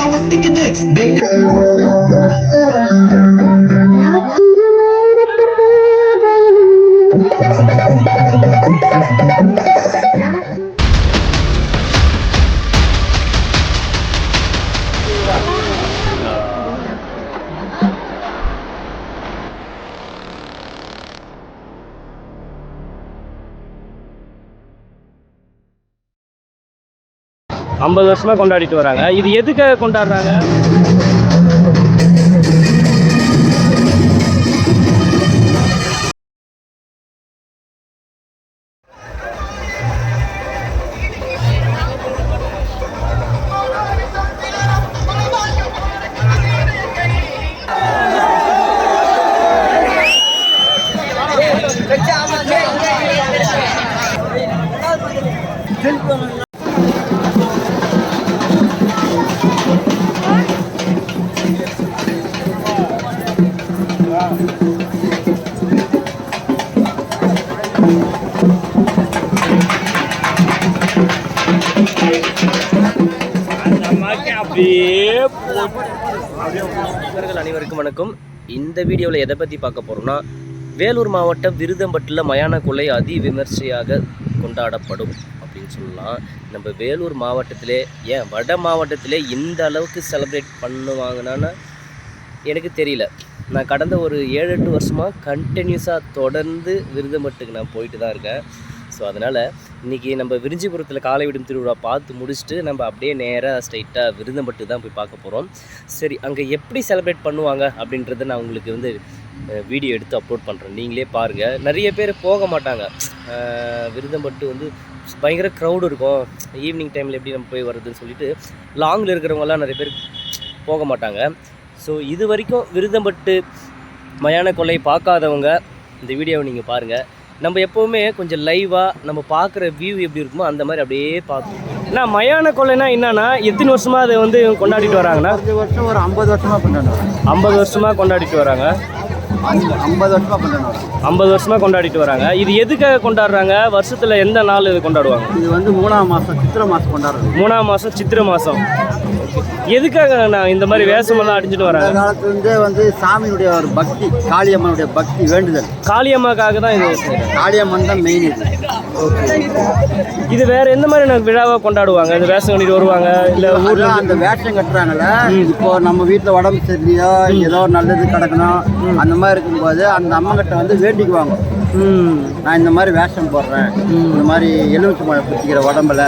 I was thinking next, baby. ஐம்பது வருஷமாக கொண்டாடிட்டு வராங்க. இது எதுக்காக கொண்டாடுறாங்க? அனைவருக்கும் வணக்கம். இந்த வீடியோவில் எதை பற்றி பார்க்க போகிறோம்னா, வேலூர் மாவட்டம் விருதம்பட்டில் மயான கொள்ளை அதி விமர்சையாக கொண்டாடப்படும் அப்படின்னு சொல்லலாம். நம்ம வேலூர் மாவட்டத்திலே, ஏன் வட மாவட்டத்திலே இந்த அளவுக்கு செலிப்ரேட் பண்ணுவாங்கன்னு எனக்கு தெரியல. நான் கடந்த ஒரு 7-8 வருஷமாக கண்டினியூஸாக தொடர்ந்து விருதம்பட்டுக்கு நான் போயிட்டு தான் இருக்கேன். ஸோ அதனால் இன்றைக்கி நம்ம விரிஞ்சிபுரத்தில் காலை விடும் திருவிழா பார்த்து முடிச்சுட்டு நம்ம அப்படியே நேராக ஸ்ட்ரைட்டாக விருதம்பட்டு தான் போய் பார்க்க போகிறோம். சரி, அங்கே எப்படி செலிப்ரேட் பண்ணுவாங்க அப்படின்றத நான் உங்களுக்கு வீடியோ எடுத்து அப்லோட் பண்ணுறேன், நீங்களே பாருங்கள். நிறைய பேர் போக மாட்டாங்க. விருதம்பட்டு பயங்கர க்ரௌடு இருக்கும். ஈவினிங் டைமில் எப்படி நம்ம போய் வர்றதுன்னு சொல்லிட்டு லாங்கில் இருக்கிறவங்களாம் நிறைய பேர் போக மாட்டாங்க. ஸோ இது வரைக்கும் விருதம்பட்டு மயான கொள்ளை பார்க்காதவங்க இந்த வீடியோவை நீங்கள் பாருங்கள். நம்ம எப்போவுமே கொஞ்சம் லைவாக நம்ம பார்க்குற வியூ எப்படி இருக்குமோ அந்த மாதிரி அப்படியே பார்ப்போம். நான் மயான கொள்ளைனா என்னன்னா, எத்தனை வருஷமாக அதை கொண்டாடிட்டு வராங்கன்னா? 10 வருஷம், ஒரு 50 வருஷமாக கொண்டாடுறாங்க. 50 வருஷமாக கொண்டாடிட்டு வராங்க. 50 வருஷமாக கொண்டாடுறாங்க. 50 வருஷமாக கொண்டாடிட்டு வராங்க. இது எதுக்காக கொண்டாடுறாங்க? வருஷத்தில் எந்த நாள் இது கொண்டாடுவாங்க? இது 3ஆம் மாதம் சித்திரை மாதம் கொண்டாடுறது. 3ஆம் மாதம் சித்திரை மாதம். எதுக்காக நான் இந்த மாதிரி வேஷமெல்லாம் அடிஞ்சுட்டு வரேன்? அந்த காலத்துலேருந்தே சாமியுடைய ஒரு பக்தி, காளியம்மனுடைய பக்தி வேண்டுதல். காளியம்மாக்காக தான் இது. காளியம்மன் தான் மெயின் இது. ஓகே. இது வேற எந்த மாதிரி விழாவாக கொண்டாடுவாங்க? இந்த வேஷம் கட்டிட்டு வருவாங்க, இல்லை ஊரில் அந்த வேஷம் கட்டுறாங்கல்ல. இப்போ நம்ம வீட்டில் உடம்பு சரியில்லையோ, ஏதோ நல்லது கிடக்கணும், அந்த மாதிரி இருக்கும்போது அந்த அம்மங்கிட்ட வேண்டிக்குவாங்க. நான் இந்த மாதிரி வேஷம் போடுறேன், இந்த மாதிரி எலுமிச்சை மழை பிடிக்கிற உடம்புல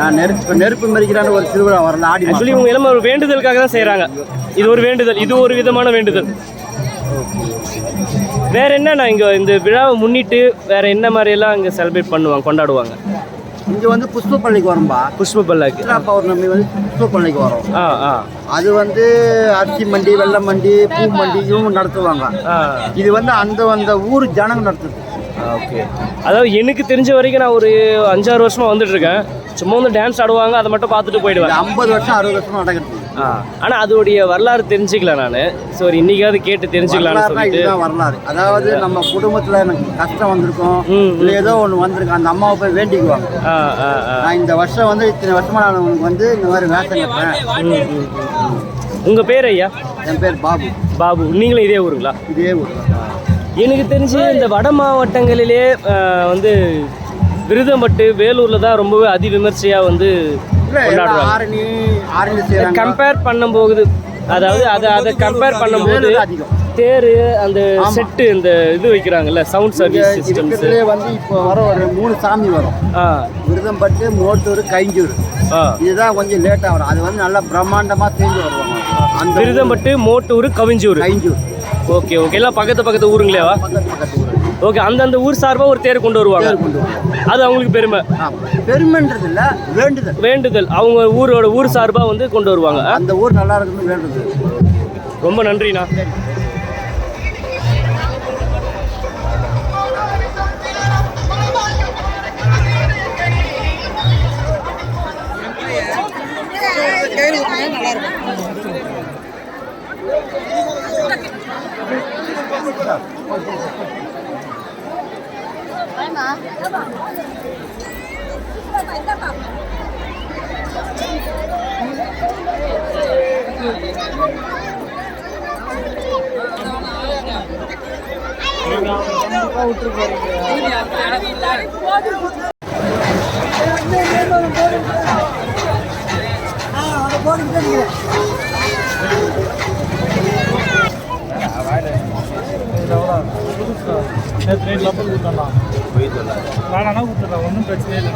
நான் நெருப்பு மறிக்கிறான்னு ஒரு திருவிழா வரல. ஆடி ஆக்சுவலி இவங்க எல்லாம் ஒரு வேண்டுதலுக்காக தான் செய்கிறாங்க. இது ஒரு வேண்டுதல், இது ஒரு விதமான வேண்டுதல். வேற என்ன இங்கே இந்த விழாவை முன்னிட்டு வேற என்ன மாதிரியெல்லாம் இங்கே செலிப்ரேட் பண்ணுவாங்க, கொண்டாடுவாங்க? இங்கே புஷ்ப பள்ளிக்கு வரும்பா. புஷ்ப பல்லாக்கு பௌர்ணமி புஷ்ப பள்ளிக்கு வரும். அது அரிசி மண்டி, வெள்ளம் மண்டி, பூ மண்டி இவங்க நடத்துவாங்க. இது அந்த ஊர் ஜனங்க நடத்துது. ஓகே. அதாவது எனக்கு தெரிஞ்ச வரைக்கும் நான் ஒரு 5-6 வருஷமாக வந்துட்டு இருக்கேன். சும்மா டான்ஸ் ஆடுவாங்க, அதை மட்டும் பார்த்துட்டு போயிடுவேன். 50 வருஷம் 60 வருஷம் நடக்கிறது. ஆனால் அதோடைய வரலாறு தெரிஞ்சுக்கல நான். ஸோ இன்னைக்காவது கேட்டு தெரிஞ்சுக்கலாம்னு சொல்லிட்டு. வரலாறு அதாவது நம்ம குடும்பத்தில் எனக்கு கஷ்டம் வந்திருக்கும், இல்லை ஏதோ ஒன்று வந்திருக்கும், அந்த அம்மாவை போய் வேண்டிக்குவாங்க. நான் இந்த வருஷம் இத்தனை வருஷமா நான் உனக்கு இந்த மாதிரி வேஷம் கட்டுறேன். உங்கள் பேர் ஐயா? என் பேர் பாபு. பாபு. நீங்களும் இதே ஊருங்களா? இதே ஊர். எனக்கு தெரிஞ்சு இந்த வட மாவட்டங்களிலே விருதம்பட்டு வேலூரில் தான் ரொம்பவே அதி விமர்சையாக கம்பேர் பண்ணும்போது, அதாவது அதை கம்பேர் பண்ணும்போது தேர், அந்த செட்டு, இந்த இது வைக்கிறாங்கல்ல, சவுண்ட் சர்வீஸ் சிஸ்டம்ஸ். இப்போ வர ஒரு 3 சாமி வரும். விருதம்பட்டு, மோட்டூர், கைஞ்சூர். இதுதான் கொஞ்சம் லேட்டாக வரும். அது நல்லா பிரம்மாண்டமாக செஞ்சு வருவாங்க. அந்த விருதம்பட்டு, மோட்டூர், கைஞ்சூர். Okay okay. எல்லாம் பக்கத்து ஊருங்களேவா? பக்கத்து ஊர். ஓகே. அந்தந்த ஊர் சார்பாக ஒரு தேர் கொண்டு வருவாங்க. அது அவங்களுக்கு பெருமைன்றது இல்லை, வேண்டுதல். அவங்க ஊர் சார்பாக கொண்டு வருவாங்க. அந்த ஊர் நல்லா இருக்குன்னு வேண்டுதல். ரொம்ப நன்றிண்ணா. வேணானா கொடுத்துடலாம், ஒன்றும் பிரச்சனை இல்லை.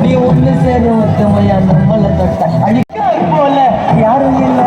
நீ ஒண்ணு சேர ஒத்தமையா நம்மள தொட்ட அழிக்க போல யாரும் இல்ல.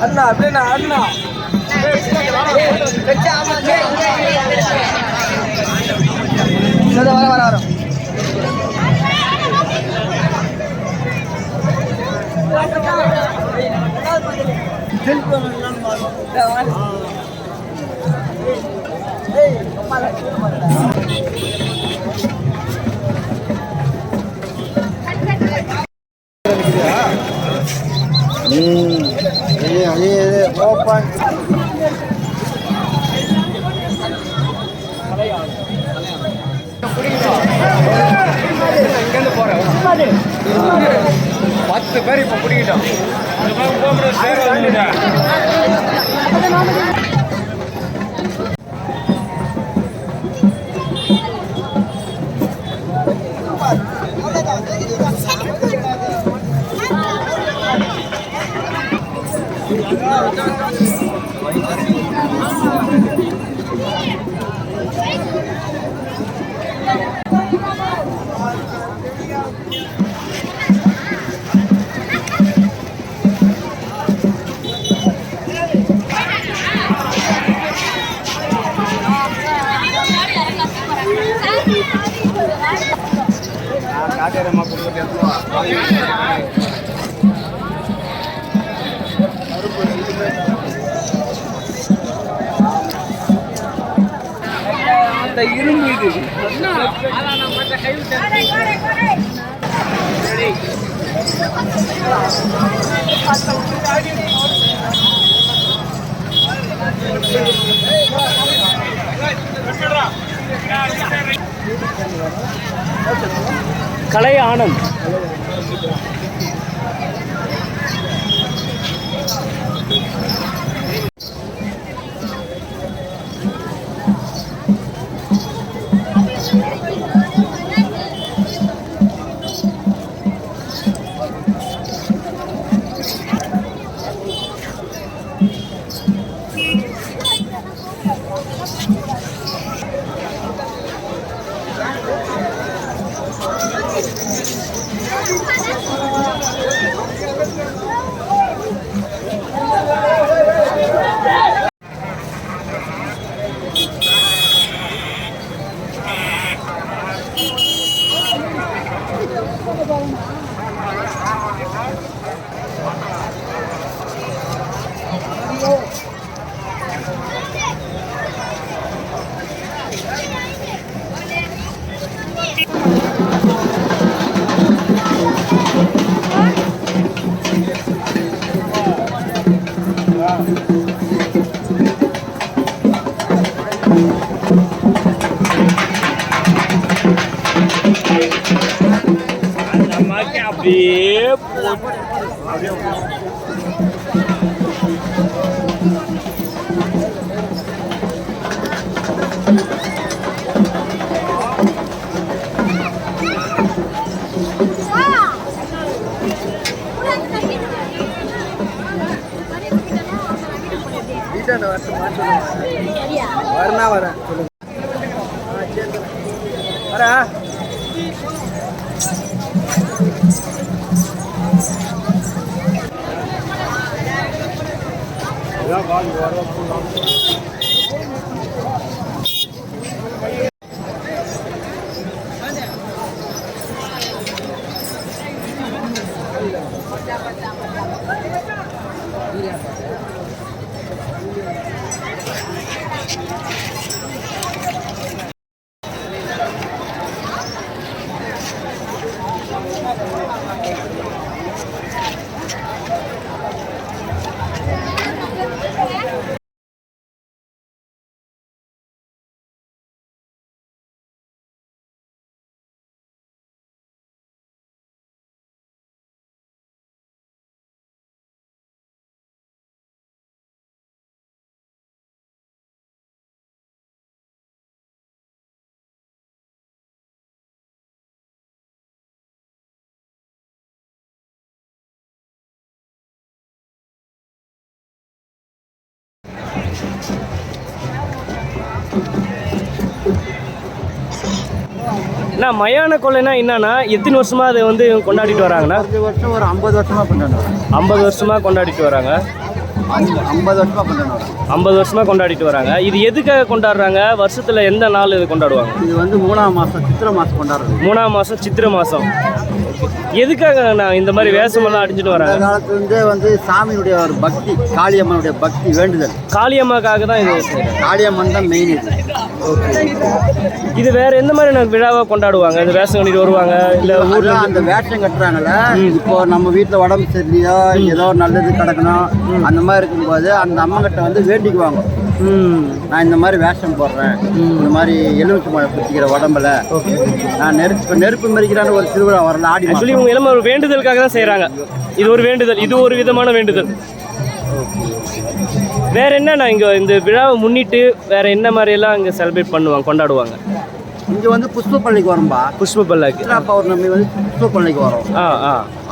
அண்ணா அப்படின்னா அண்ணா வர ஓப்பன் இங்கேருந்து போகிறேன் 10 பேர் இப்போ பிடிக்கிட்டோம் காட்டேரம்மா அந்த இரும்பு இது கலை ஆனந்த் வரனா வரேன் வரேன் நான் மயான கொள்ளைனா என்னன்னா எத்தனை வருஷமா அதை வந்து கொண்டாடிட்டு வராங்கண்ணா? 10 வருஷம் ஒரு 50 வருஷமா கொண்டாடுறாங்க. 50 வருஷமா கொண்டாடிட்டு வராங்க. 50 வருஷமா கொண்டாடுறாங்க. 50 வருஷமா கொண்டாடிட்டு வராங்க. இது எதுக்காக கொண்டாடுறாங்க? வருஷத்துல எந்த நாள் இது கொண்டாடுவாங்க? இது வந்து 3ஆம் மாதம் சித்திரை மாதம் கொண்டாடுறது. 3ஆம் மாதம் சித்திரை மாதம். எதுக்காக நான் இந்த மாதிரி வேஷமெல்லாம் அடிஞ்சிட்டு வராங்க? அந்த காலத்துலேருந்தே வந்து சாமியுடைய ஒரு பக்தி, காளியம்மனுடைய பக்தி வேண்டுதல். காளியம்மாக்காக தான் இது. காளியம்மன் தான் மெயின் இது. இது வேற எந்த மாதிரி விழாவை கொண்டாடுவாங்க? இந்த வேஷம் கட்டிட்டு வருவாங்க இல்லை ஊர்ல அந்த வேஷம் கட்டுறாங்கல்ல, இப்போ நம்ம வீட்டில் உடம்பு சரியில்லையோ ஏதோ நல்லது கிடக்கணும் அந்த மாதிரி இருக்கும்போது அந்த அம்மங்கிட்ட வந்து வேண்டிக்குவாங்க. நான் இந்த மாதிரி வேஷம் போடுறேன், இந்த மாதிரி எலுமிச்சை மழை குத்திக்கிற உடம்புல நான் நெருப்பு மறிக்கிறான்னு ஒரு திருவிழா வரல ஆடி. ஆக்சுவலி இவங்க எல்லாம் ஒரு வேண்டுதலுக்காக தான் செய்கிறாங்க. இது ஒரு வேண்டுதல், இது ஒரு விதமான வேண்டுதல். வேற என்னண்ணா இங்கே இந்த விழாவை முன்னிட்டு வேற என்ன மாதிரியெல்லாம் இங்கே செலிப்ரேட் பண்ணுவாங்க, கொண்டாடுவாங்க? இங்கே வந்து புஷ்ப பள்ளிக்கு வரும்பா. புஷ்ப பல்லாக்கு பௌர்ணமி வந்து புஷ்ப பள்ளிக்கு வரும்.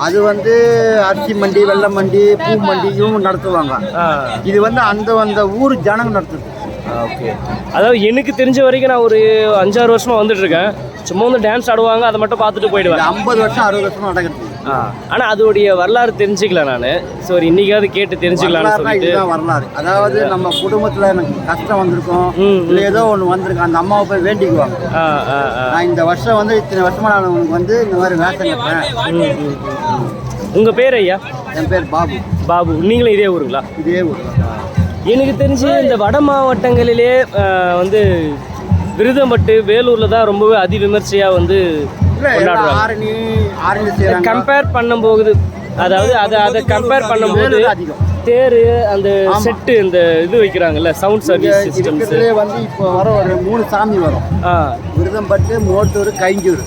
அது வந்து அரிசி மண்டி, வெள்ளம் மண்டி, பூ மண்டி இவங்க நடத்துவாங்க. இது வந்து அந்த ஊர் ஜனங்க நடத்துது. ஓகே. அதாவது எனக்கு தெரிஞ்ச வரைக்கும் நான் ஒரு 5-6 வருஷமா வந்துட்டு இருக்கேன். சும்மா வந்து டான்ஸ் ஆடுவாங்க, அதை மட்டும் பார்த்துட்டு போயிடுவேன். 50 வருஷம் 60 வருஷமா நடக்குது. ஆனால் அதோடைய வரலாறு தெரிஞ்சுக்கல நான். ஸோ இன்னைக்காவது கேட்டு தெரிஞ்சுக்கலாம்னு சொல்லிட்டு. இதுதான் வரலாறு. அதாவது நம்ம குடும்பத்தில் எனக்கு கஷ்டம் வந்திருக்கும், இல்லை ஏதோ ஒன்று வந்திருக்கும், அந்த அம்மாவை போய் வேண்டிக்குவாங்க. நான் இந்த வருஷம் வந்து இத்தனை வருஷமா நான் உனக்கு வந்து இந்த மாதிரி வேஷம் கட்டுறேன். உங்கள் பேர் ஐயா? என் பேர் பாபு. பாபு. நீங்களும் இதே ஊருங்களா? இதே ஊர். எனக்கு தெரிஞ்சு இந்த வட மாவட்டங்களிலே வந்து விருதம்பட்டு வேலூரில் தான் ரொம்பவே அதிவிமர்சையாக வந்து கம்பேர் பண்ணும்போது, அதாவது அதை கம்பேர் பண்ணும்போது தேர், அந்த செட்டு, இந்த இது வைக்கிறாங்கல்ல சவுண்ட் சர்வீஸ் சிஸ்டம்ஸ் வந்து இப்போ வர ஒரு 3 சாமி வரும். விருதம்பட்டு, மோட்டூர், கைஞ்சூர்.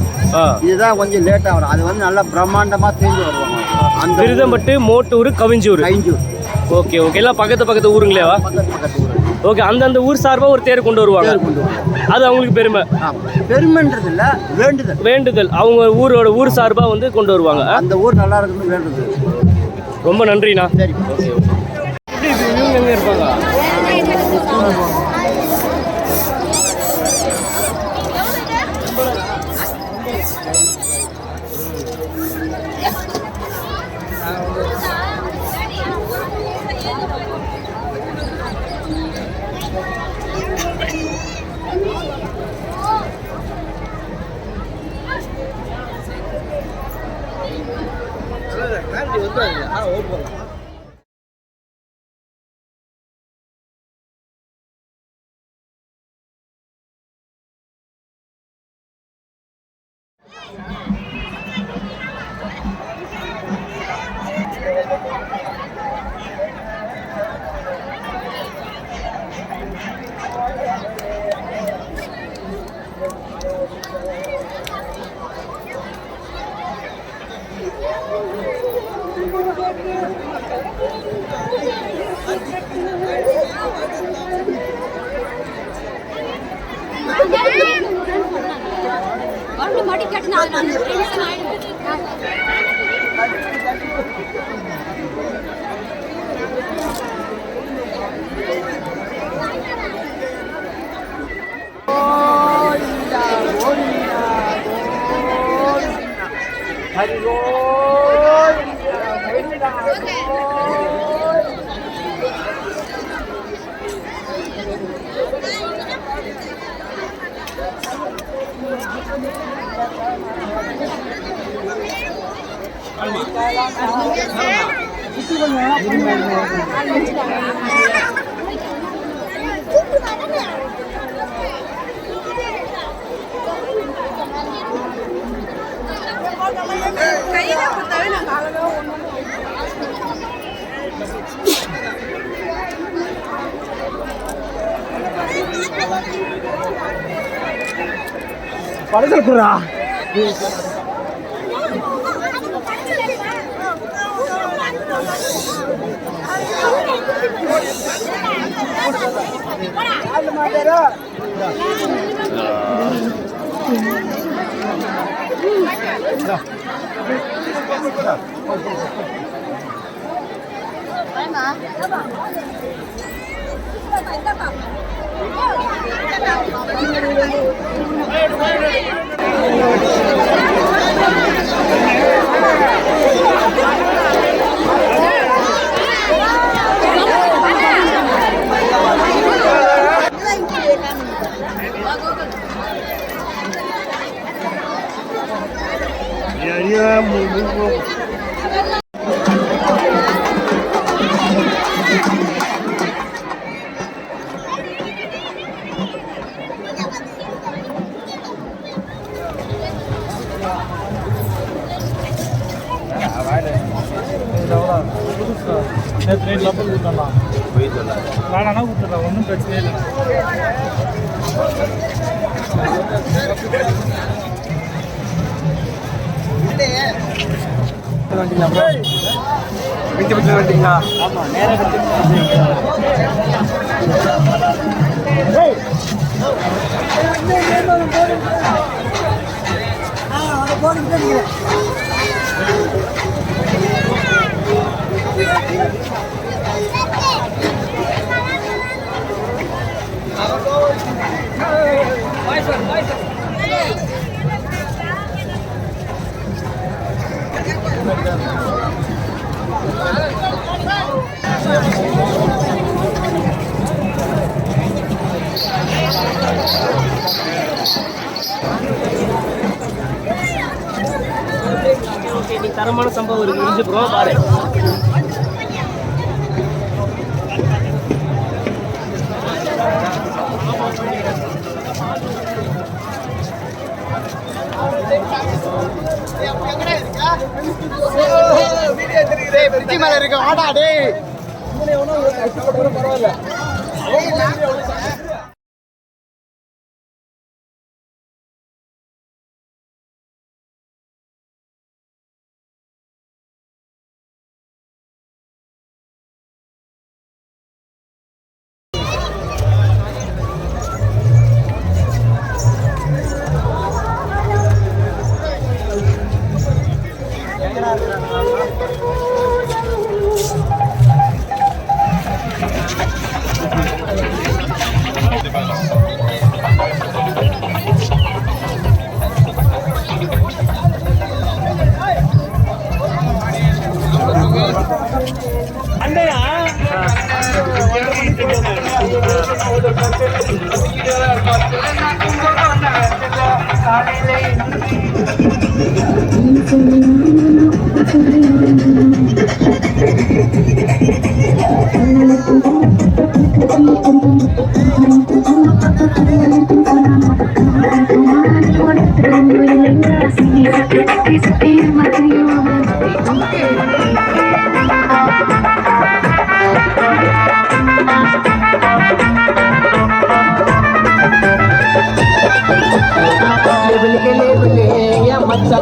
இதுதான் கொஞ்சம் லேட்டாக வரும். அது வந்து நல்லா பிரம்மாண்டமாக சேர்ந்து வருவாங்க. அந்த விருதம்பட்டு, மோட்டூர், கைஞ்சூர். Okay okay. எல்லாம் பக்கத்து ஊருங்களேவா? பக்கத்து ஊர். ஓகே. அந்தந்த ஊர் சார்பாக ஒரு தேர் கொண்டு வருவாங்க. அது அவங்களுக்கு பெருமை. பெருமைன்றது இல்லை, வேண்டுதல். வேண்டுதல். அவங்க ஊர் சார்பாக வந்து கொண்டு வருவாங்க. அந்த ஊர் நல்லா இருக்குன்னு வேண்டுதல். ரொம்ப நன்றிண்ணா. சரி. Okay okay. இவங்க எங்கே இருப்பாங்க? படுத்துறா Hey, நேற்று நைட்டில் அப்போ கொடுத்துடலாம் வேணான்னா கொடுத்துடலாம் ஒன்றும் பிரச்சனையே இல்லை வந்துட்டீங்களா? ஆமாம் நேராக தரமான சம்பவம் இருக்கு இருந்து ப்ரோ பாரு மேல இருக்க வாடா டேய் பரவாயில்ல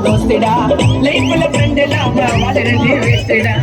దోస్తుడా లైఫ్ల ఫ్రెండ్ లాగా వాడరండి వేస్తుడా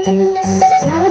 Thank you.